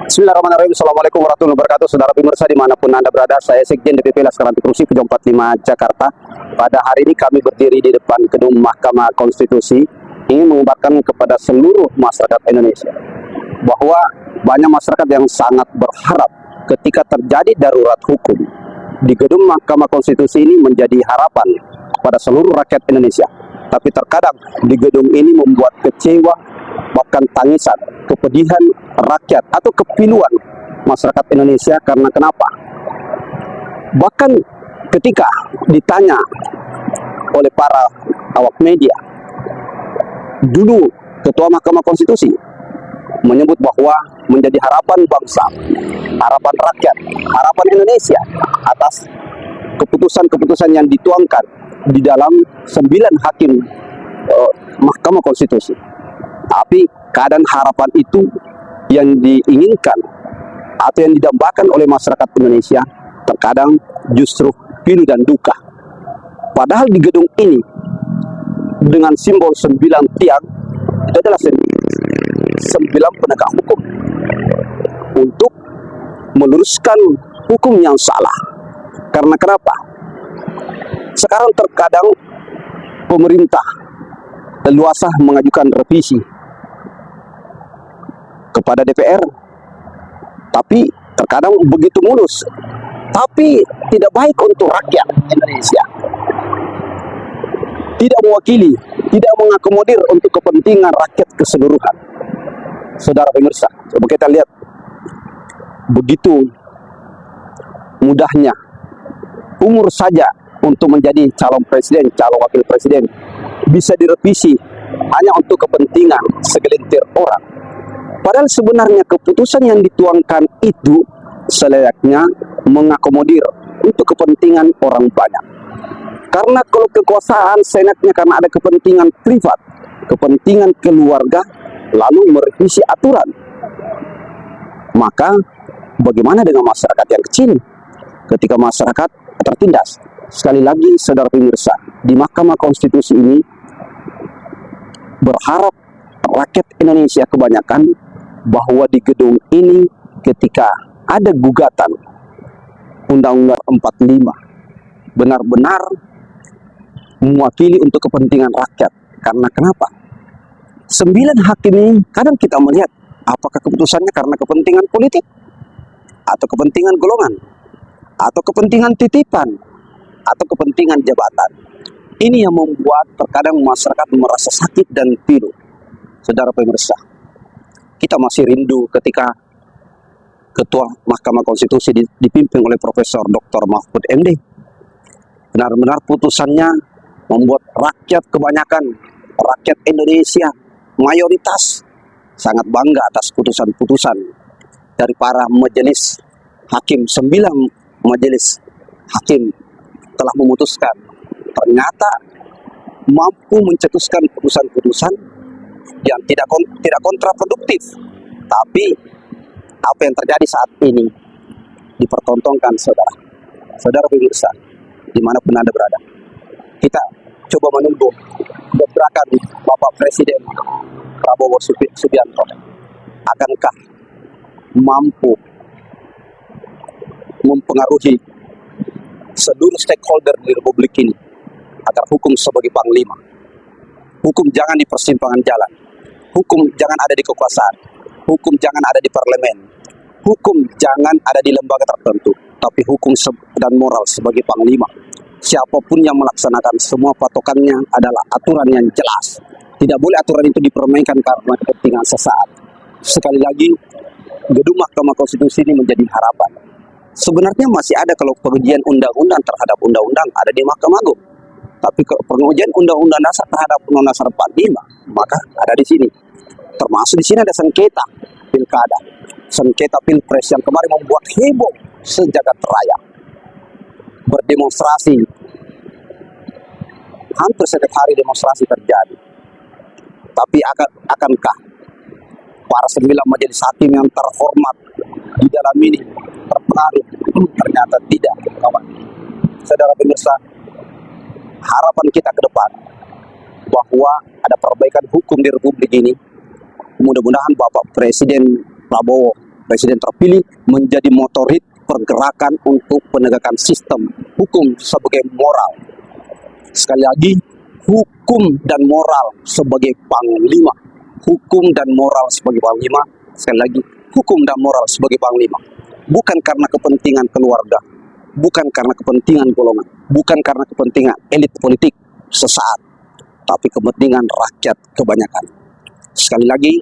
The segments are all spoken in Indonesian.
Bismillahirrahmanirrahim. Assalamualaikum warahmatullahi wabarakatuh. Saudara pemirsa dimanapun Anda berada, saya Sekjen DPP Laskar Anti Korupsi Kejong 45 Jakarta. Pada hari ini kami berdiri di depan gedung Mahkamah Konstitusi ingin mengubarkan kepada seluruh masyarakat Indonesia bahwa banyak masyarakat yang sangat berharap ketika terjadi darurat hukum di gedung Mahkamah Konstitusi ini menjadi harapan kepada seluruh rakyat Indonesia. Tapi terkadang di gedung ini membuat kecewa, bahkan tangisan, kepedihan rakyat atau kepiluan masyarakat Indonesia. Karena kenapa? Bahkan ketika ditanya oleh para awak media, dulu Ketua Mahkamah Konstitusi menyebut bahwa menjadi harapan bangsa, harapan rakyat, harapan Indonesia atas keputusan-keputusan yang dituangkan di dalam 9 hakim Mahkamah Konstitusi. Tapi keadaan harapan itu yang diinginkan atau yang didambakan oleh masyarakat Indonesia terkadang justru pilu dan duka. Padahal di gedung ini dengan simbol 9 tiang, itu adalah 9 penegak hukum untuk meluruskan hukum yang salah. Karena kenapa? Sekarang terkadang pemerintah leluasa mengajukan revisi kepada DPR, tapi terkadang begitu mulus, tapi tidak baik untuk rakyat Indonesia, tidak mewakili, tidak mengakomodir untuk kepentingan rakyat keseluruhan. Saudara pemirsa, coba kita lihat begitu mudahnya umur saja untuk menjadi calon presiden, calon wakil presiden bisa direvisi hanya untuk kepentingan segelintir orang. Padahal sebenarnya keputusan yang dituangkan itu selayaknya mengakomodir untuk kepentingan orang banyak. Karena kalau kekuasaan seenaknya karena ada kepentingan privat, kepentingan keluarga, lalu merevisi aturan, maka bagaimana dengan masyarakat yang kecil ketika masyarakat tertindas? Sekali lagi saudara pemirsa, di Mahkamah Konstitusi ini berharap rakyat Indonesia kebanyakan bahwa di gedung ini ketika ada gugatan Undang-Undang 45 benar-benar mewakili untuk kepentingan rakyat. Karena kenapa? 9 hakim ini kadang kita melihat apakah keputusannya karena kepentingan politik atau kepentingan golongan atau kepentingan titipan atau kepentingan jabatan. Ini yang membuat terkadang masyarakat merasa sakit dan pilu. Saudara pemirsa, kita masih rindu ketika Ketua Mahkamah Konstitusi dipimpin oleh Profesor Dr. Mahfud MD. Benar-benar putusannya membuat rakyat kebanyakan, rakyat Indonesia mayoritas sangat bangga atas putusan-putusan dari para majelis hakim. 9 majelis hakim telah memutuskan, ternyata mampu mencetuskan putusan-putusan yang tidak kontraproduktif. Tapi apa yang terjadi saat ini dipertontonkan, saudara pemirsa dimanapun Anda berada. Kita coba menunggu gebrakan Bapak Presiden Prabowo Subianto. Akankah mampu mempengaruhi seluruh stakeholder di Republik ini agar hukum sebagai panglima, hukum jangan di persimpangan jalan, hukum jangan ada di kekuasaan, hukum jangan ada di parlemen, hukum jangan ada di lembaga tertentu, tapi hukum dan moral sebagai panglima. Siapapun yang melaksanakan, semua patokannya adalah aturan yang jelas. Tidak boleh aturan itu dipermainkan karena kepentingan sesaat. Sekali lagi, gedung Mahkamah Konstitusi ini menjadi harapan. Sebenarnya masih ada kalau pengujian undang-undang terhadap undang-undang ada di Mahkamah Agung. Tapi kalau pengujian undang-undang dasar terhadap undang-undang dasar 45, maka ada di sini. Termasuk di sini ada sengketa pilkada, sengketa pilpres yang kemarin membuat heboh sejagat raya. Berdemonstrasi, hampir setiap hari demonstrasi terjadi. Tapi akankah para 9 majelis hakim yang terhormat di dalam ini terpengaruh? Ternyata tidak, kawan. Saudara pemirsa, harapan kita ke depan bahwa ada perbaikan hukum di Republik ini. Mudah-mudahan Bapak Presiden Prabowo Presiden terpilih menjadi motorit pergerakan untuk penegakan sistem hukum sebagai moral. Sekali lagi, hukum dan moral sebagai panglima. Hukum dan moral sebagai panglima. Sekali lagi, hukum dan moral sebagai panglima. Bukan karena kepentingan keluarga, bukan karena kepentingan golongan, bukan karena kepentingan elit politik sesaat, tapi kepentingan rakyat kebanyakan. Sekali lagi,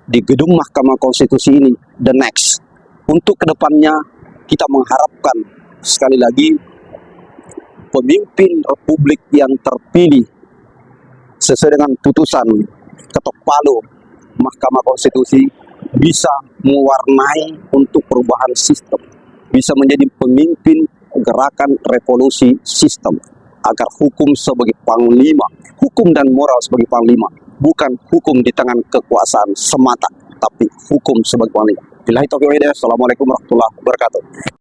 di gedung Mahkamah Konstitusi ini, the next, untuk kedepannya kita mengharapkan sekali lagi pemimpin Republik yang terpilih sesuai dengan putusan ketok palu Mahkamah Konstitusi bisa mewarnai untuk perubahan sistem, bisa menjadi pemimpin gerakan revolusi sistem, agar hukum sebagai panglima, hukum dan moral sebagai panglima, bukan hukum di tangan kekuasaan semata, tapi hukum sebagai panglima. Billahi taufiq wal hidayah. Assalamualaikum warahmatullahi wabarakatuh.